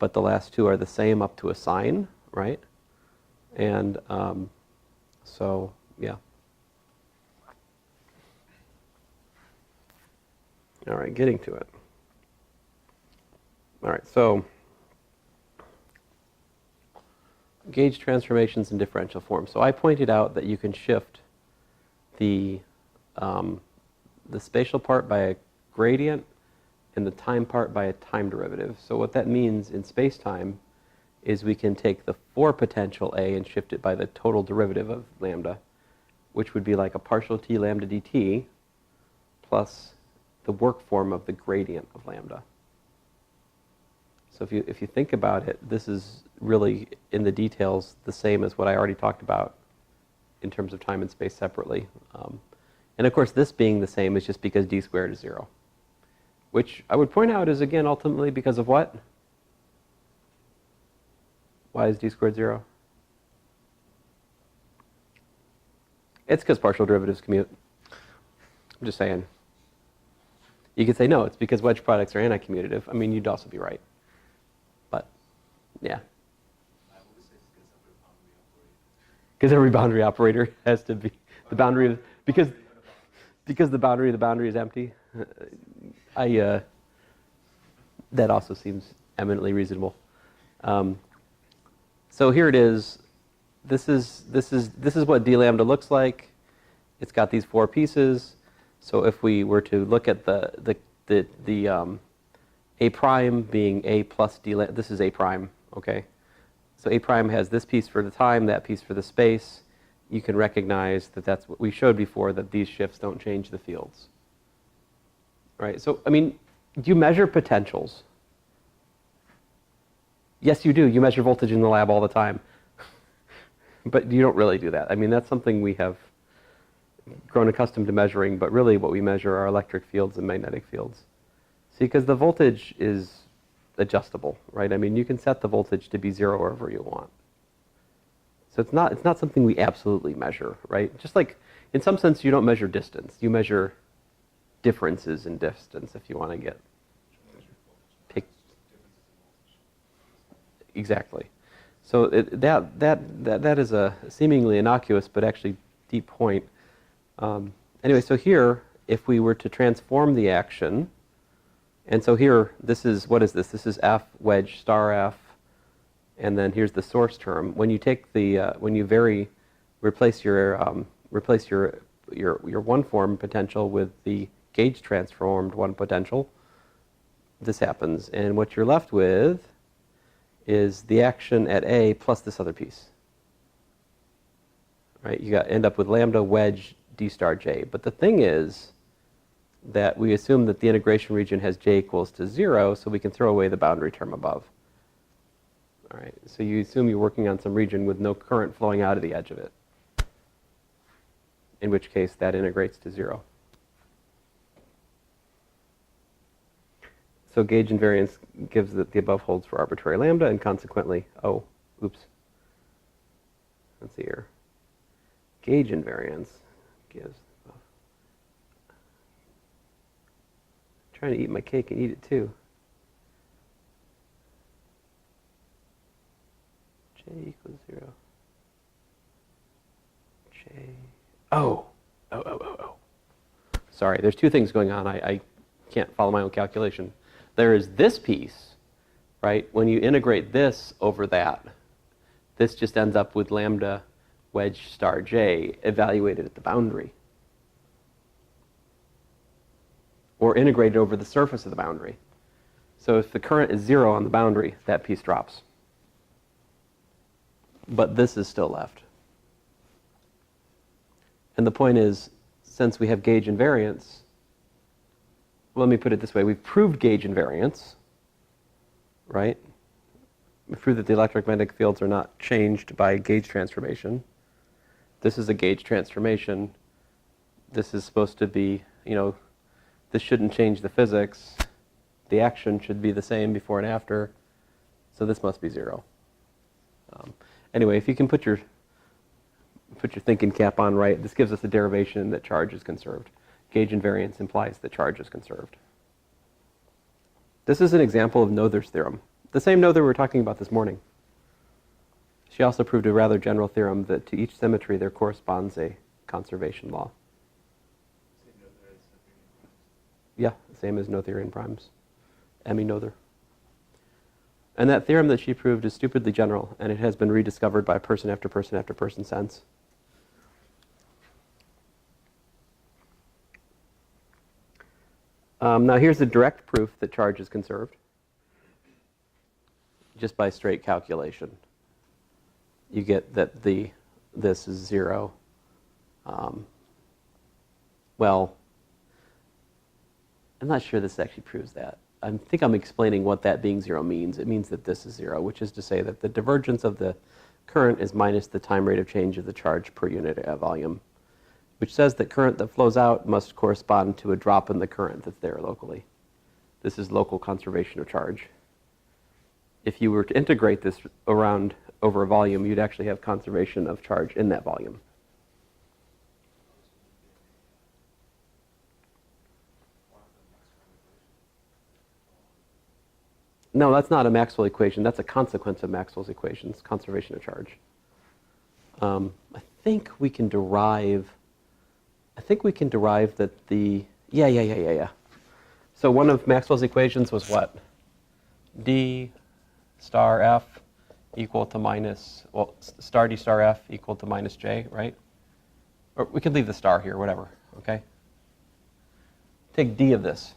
but the last two are the same up to a sign, right? And so, yeah. All right, getting to it. All right, so gauge transformations in differential form. So I pointed out that you can shift the spatial part by a gradient and the time part by a time derivative. So what that means in space-time is we can take the 4 potential A and shift it by the total derivative of lambda, which would be like a partial t lambda dt plus the work form of the gradient of lambda. So if you think about it, this is really, in the details, the same as what I already talked about in terms of time and space separately. And of course, this being the same is just because d squared is 0. Which I would point out is, again, ultimately because of what? Why is d squared 0? It's because partial derivatives commute. I'm just saying. You could say, no, it's because wedge products are anti-commutative. I mean, you'd also be right. But, yeah. Because every boundary operator has to be the boundary of, because the boundary of the boundary is empty. That also seems eminently reasonable. So here it is. This is what d lambda looks like. It's got these 4 pieces. So if we were to look at the a prime being a plus d lambda, this is a prime, okay? So a prime has this piece for the time, that piece for the space. You can recognize that that's what we showed before, that these shifts don't change the fields. Right? So, I mean, do you measure potentials? Yes, you do. You measure voltage in the lab all the time. But you don't really do that. I mean, that's something we have grown accustomed to measuring, but really what we measure are electric fields and magnetic fields. See, because the voltage is adjustable, right? I mean, you can set the voltage to be 0 wherever you want. So it's not something we absolutely measure, right? Just like, in some sense, you don't measure distance. You measure differences in distance, if you want to pick. Exactly. So that is a seemingly innocuous but actually deep point. Anyway, so here, if we were to transform the action, and so here, this is, what is this? This is f wedge star f, and then here's the source term. When you take the, when you replace your one form potential with the gauge transformed one potential, this happens, and what you're left with is the action at A plus this other piece. Right? You end up with lambda wedge d star j. But the thing is that we assume that the integration region has j equals to 0, so we can throw away the boundary term above. All right. So you assume you're working on some region with no current flowing out of the edge of it, in which case that integrates to 0. So gauge invariance gives that the above holds for arbitrary lambda, and consequently, oh, oops, let's see here. Gauge invariance gives. Trying to eat my cake and eat it too. J equals 0. J. Oh. Sorry, there's two things going on. I can't follow my own calculation. There is this piece, right? When you integrate this over that, this just ends up with lambda wedge star j evaluated at the boundary. Or integrated over the surface of the boundary. So if the current is 0 on the boundary, that piece drops. But this is still left. And the point is, since we have gauge invariance, well, let me put it this way. We've proved gauge invariance, right? We proved that the electromagnetic fields are not changed by gauge transformation. This is a gauge transformation. This is supposed to be, this shouldn't change the physics. The action should be the same before and after. So this must be 0. Anyway, if you can put your thinking cap on right, this gives us a derivation that charge is conserved. Gauge invariance implies that charge is conserved. This is an example of Noether's theorem. The same Noether we were talking about this morning. She also proved a rather general theorem that to each symmetry there corresponds a conservation law. Yeah, same as Noetherian primes. Emmy Noether. And that theorem that she proved is stupidly general, and it has been rediscovered by person after person after person since. Now here's a direct proof that charge is conserved, just by straight calculation. You get that this is 0. Well, I'm not sure this actually proves that. I think I'm explaining what that being 0 means. It means that this is 0, which is to say that the divergence of the current is minus the time rate of change of the charge per unit volume, which says that current that flows out must correspond to a drop in the current that's there locally. This is local conservation of charge. If you were to integrate this around over a volume, you'd actually have conservation of charge in that volume. No, that's not a Maxwell equation. That's a consequence of Maxwell's equations, conservation of charge. I think we can derive that the, yeah. So one of Maxwell's equations was what? D star f equal to minus, well, star d star f equal to minus j, right? Or we could leave the star here, whatever, okay? Take d of this.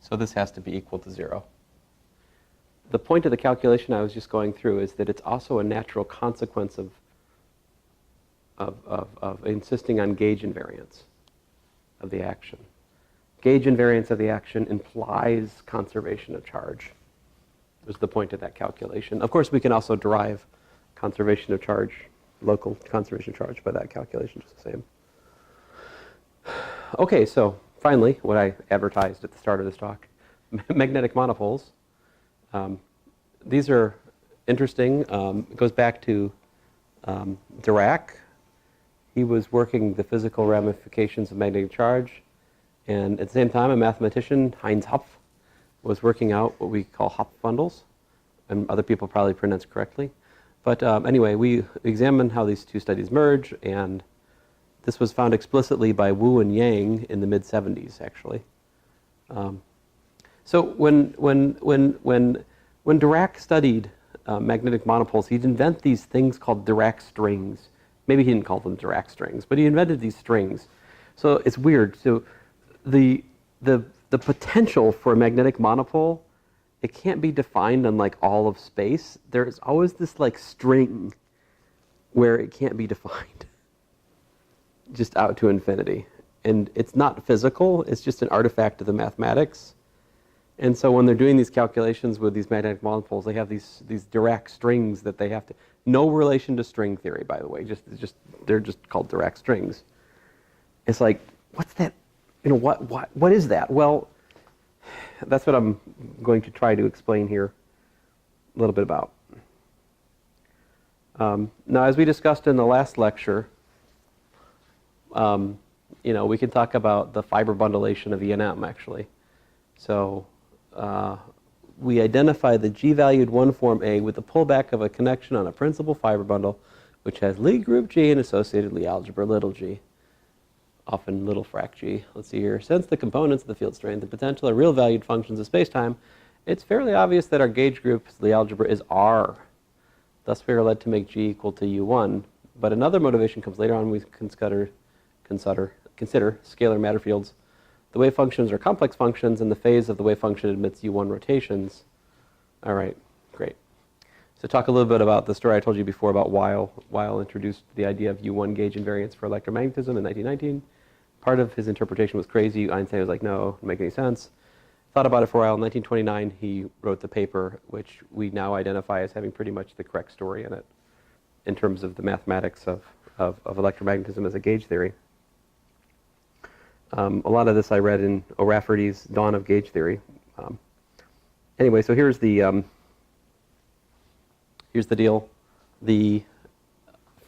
So this has to be equal to 0. The point of the calculation I was just going through is that it's also a natural consequence of insisting on gauge invariance of the action. Gauge invariance of the action implies conservation of charge. Was the point of that calculation. Of course, we can also derive conservation of charge, local conservation of charge by that calculation, just the same. Okay, so finally, what I advertised at the start of this talk, magnetic monopoles. These are interesting. It goes back to Dirac. He was working the physical ramifications of magnetic charge. And at the same time, a mathematician, Heinz Hopf, was working out what we call Hopf bundles. And other people probably pronounce correctly. But anyway, we examined how these two studies merge, and this was found explicitly by Wu and Yang in the mid-70s, actually. So when Dirac studied magnetic monopoles, he'd invent these things called Dirac strings. Maybe he didn't call them Dirac strings, but he invented these strings. So it's weird. So the potential for a magnetic monopole, it can't be defined on like all of space. There's always this like string where it can't be defined. Just out to infinity. And it's not physical, it's just an artifact of the mathematics. And so when they're doing these calculations with these magnetic monopoles, they have these Dirac strings that they have to, no relation to string theory, by the way, they're just called Dirac strings. It's like, what's that? what is that? Well, that's what I'm going to try to explain here a little bit about. Now, as we discussed in the last lecture, we can talk about the fiber bundleation of E&M, actually. So we identify the G-valued one-form A with the pullback of a connection on a principal fiber bundle, which has Lie group G and associated Lie algebra little g, often little frac g. Let's see here. Since the components of the field strength and potential are real valued functions of spacetime, it's fairly obvious that our gauge group's Lie algebra is R. Thus, we are led to make G equal to U1. But another motivation comes later on. We consider scalar matter fields. The wave functions are complex functions, and the phase of the wave function admits U1 rotations. All right, great. So talk a little bit about the story I told you before about Weil introduced the idea of U1 gauge invariance for electromagnetism in 1919. Part of his interpretation was crazy. Einstein was like, no, it doesn't make any sense. Thought about it for a while. In 1929, he wrote the paper, which we now identify as having pretty much the correct story in it, in terms of the mathematics of electromagnetism as a gauge theory. A lot of this I read in O'Rafferty's Dawn of Gauge Theory. Anyway, so here's the deal.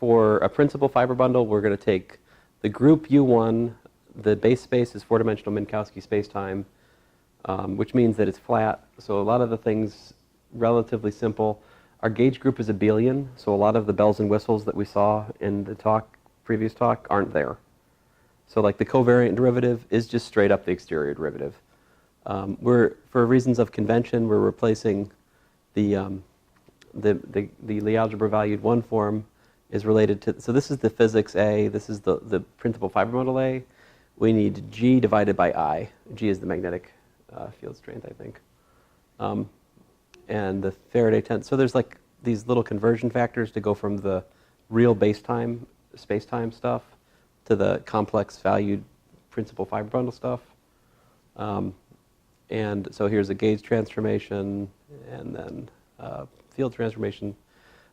For a principal fiber bundle, we're going to take the group U1. The base space is four-dimensional Minkowski spacetime, which means that it's flat. So a lot of the things relatively simple. Our gauge group is abelian, so a lot of the bells and whistles that we saw in the previous talk aren't there. So like the covariant derivative is just straight up the exterior derivative. For reasons of convention, we're replacing the Lie algebra valued one form is related to, so this is the physics A, this is the principal fiber bundle A. We need G divided by I. G is the magnetic field strength, I think. And the Faraday tensor. So there's like these little conversion factors to go from the real space-time stuff to the complex valued principal fiber bundle stuff. And so here's a gauge transformation and then field transformation.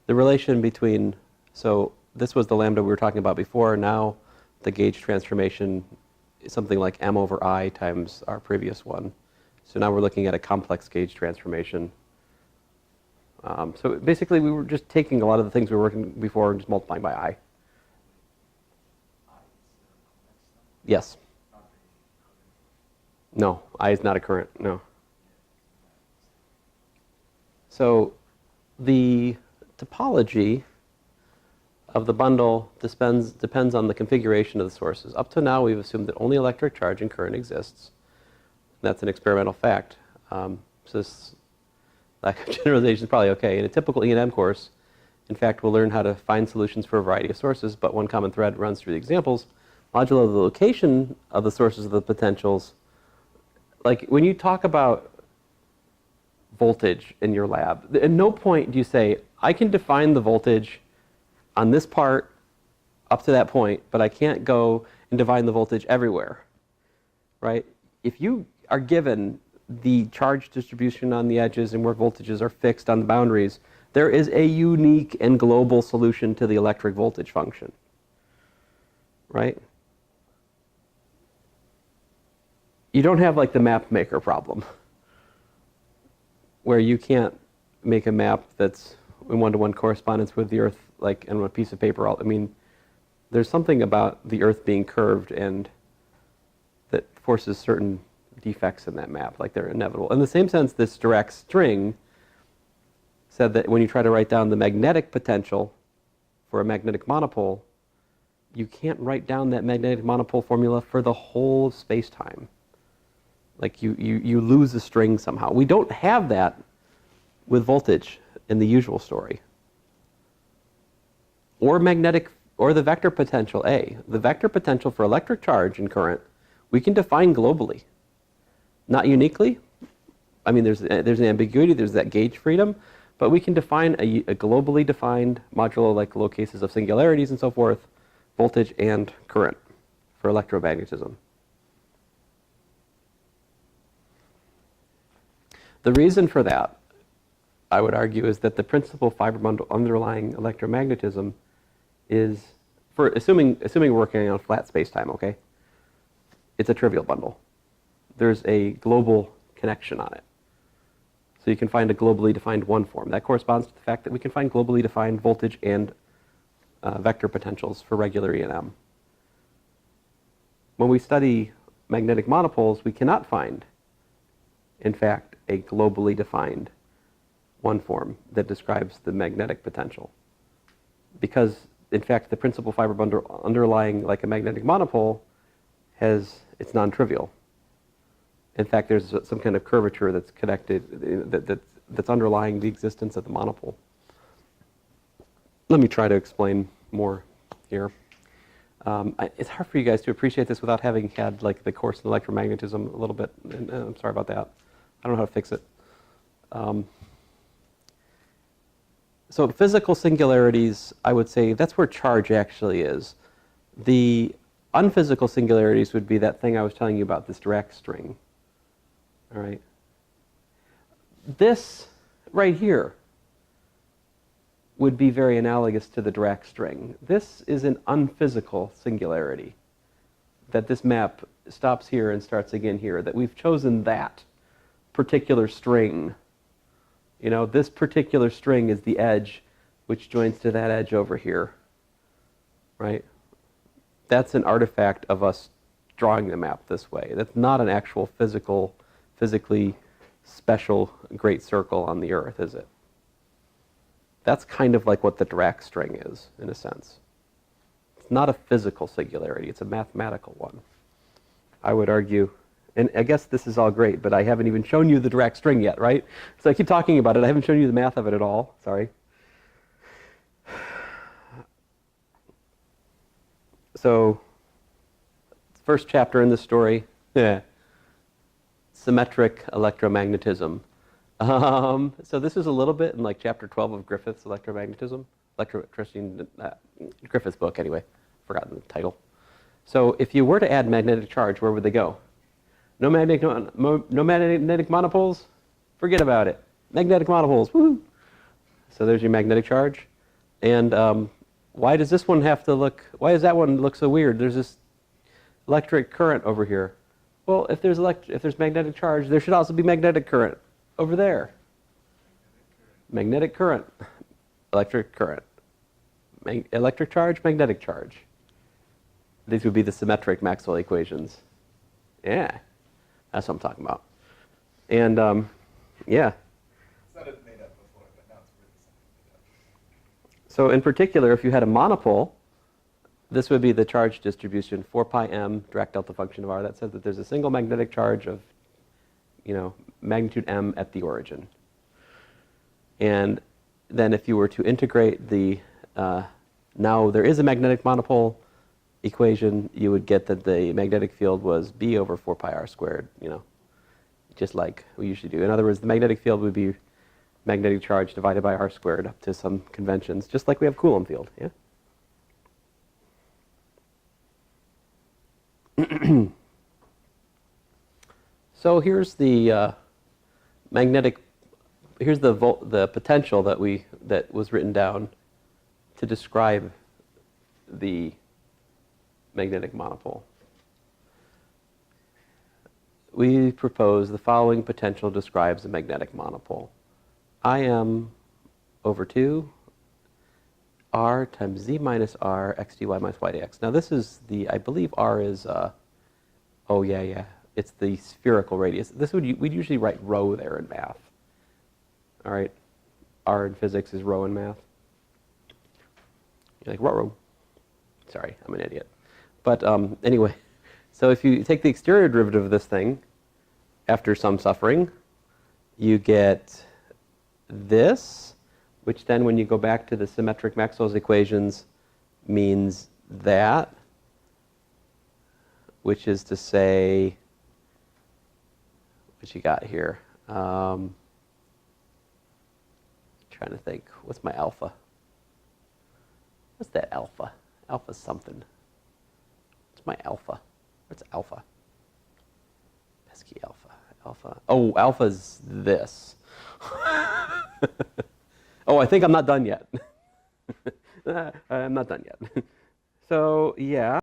The relation between, so this was the lambda we were talking about before. Now the gauge transformation is something like m over I times our previous one. So now we're looking at a complex gauge transformation. So basically we were just taking a lot of the things we were working before and just multiplying by I. Yes. No, I is not a current, no. So the topology of the bundle depends on the configuration of the sources. Up to now, we've assumed that only electric charge and current exists. That's an experimental fact. So this lack of generalization is probably okay. In a typical E&M course, in fact, we'll learn how to find solutions for a variety of sources, but one common thread runs through the examples. Modulo the location of the sources of the potentials. Like when you talk about voltage in your lab, at no point do you say, I can define the voltage on this part up to that point, but I can't go and define the voltage everywhere, right? If you are given the charge distribution on the edges and where voltages are fixed on the boundaries, there is a unique and global solution to the electric voltage function, right? You don't have like the map maker problem, where you can't make a map that's in one-to-one correspondence with the Earth, like on a piece of paper. I mean, there's something about the Earth being curved and that forces certain defects in that map, like they're inevitable. In the same sense, this Dirac's string said that when you try to write down the magnetic potential for a magnetic monopole, you can't write down that magnetic monopole formula for the whole of space-time. Like you lose a string somehow. We don't have that with voltage in the usual story. Or the vector potential A. The vector potential for electric charge and current, we can define globally. Not uniquely. I mean, there's an ambiguity, there's that gauge freedom, but we can define a globally defined modulo like low cases of singularities and so forth, voltage and current for electromagnetism. The reason for that, I would argue, is that the principal fiber bundle underlying electromagnetism is, for assuming we're working on flat space-time, okay, it's a trivial bundle. There's a global connection on it. So you can find a globally defined one form. That corresponds to the fact that we can find globally defined voltage and vector potentials for regular E and M. When we study magnetic monopoles, we cannot find, in fact, a globally defined one form that describes the magnetic potential. Because, in fact, the principal fiber bundle underlying like a magnetic monopole it's non-trivial. In fact, there's some kind of curvature that's connected, that's underlying the existence of the monopole. Let me try to explain more here. It's hard for you guys to appreciate this without having had like the course in electromagnetism a little bit. And I'm sorry about that. I don't know how to fix it. So physical singularities, I would say that's where charge actually is. The unphysical singularities would be that thing I was telling you about, this Dirac string. All right. This right here would be very analogous to the Dirac string. This is an unphysical singularity, that this map stops here and starts again here, that we've chosen that particular string. You know, this particular string is the edge which joins to that edge over here, right? That's an artifact of us drawing the map this way. That's not an actual physically special great circle on the Earth, is it? That's kind of like what the Dirac string is, in a sense. It's not a physical singularity, it's a mathematical one. I would argue, and I guess this is all great, but I haven't even shown you the Dirac string yet, right? So I keep talking about it, I haven't shown you the math of it at all, sorry. So, first chapter in the story, symmetric electromagnetism. So this is a little bit in like chapter 12 of Griffith's electromagnetism, Griffith's book anyway, forgotten the title. So if you were to add magnetic charge, where would they go? No magnetic monopoles? Forget about it. Magnetic monopoles, woohoo! So there's your magnetic charge. And why does this one have to look, why does that one look so weird? There's this electric current over here. Well, if there's magnetic charge, there should also be magnetic current over there. Magnetic current, electric current. Electric charge, magnetic charge. These would be the symmetric Maxwell equations. Yeah, that's what I'm talking about. And yeah. It's not made up before, but now it's really something made up. So in particular, if you had a monopole, this would be the charge distribution, 4 pi m Dirac delta function of r. That says that there's a single magnetic charge of, magnitude m at the origin. And then if you were to integrate the, now there is a magnetic monopole equation, you would get that the magnetic field was b over 4 pi r squared, just like we usually do. In other words, the magnetic field would be magnetic charge divided by r squared up to some conventions, just like we have Coulomb field, yeah? So here's the here's the potential that was written down to describe the magnetic monopole. We propose the following potential describes a magnetic monopole. Im over 2 r times z minus r x dy minus y dx. Now this is I believe r is, oh yeah, it's the spherical radius. We'd usually write rho there in math. All right, r in physics is rho in math. You're like, rho. Sorry, I'm an idiot. But anyway, so if you take the exterior derivative of this thing, after some suffering, you get this, which then when you go back to the symmetric Maxwell's equations means that, which is to say, what you got here? Trying to think, what's my alpha? What's that alpha? Alpha's something. What's my alpha? What's alpha? Pesky alpha. Alpha. Oh, alpha's this. Oh, I think I'm not done yet. I'm not done yet. So, yeah.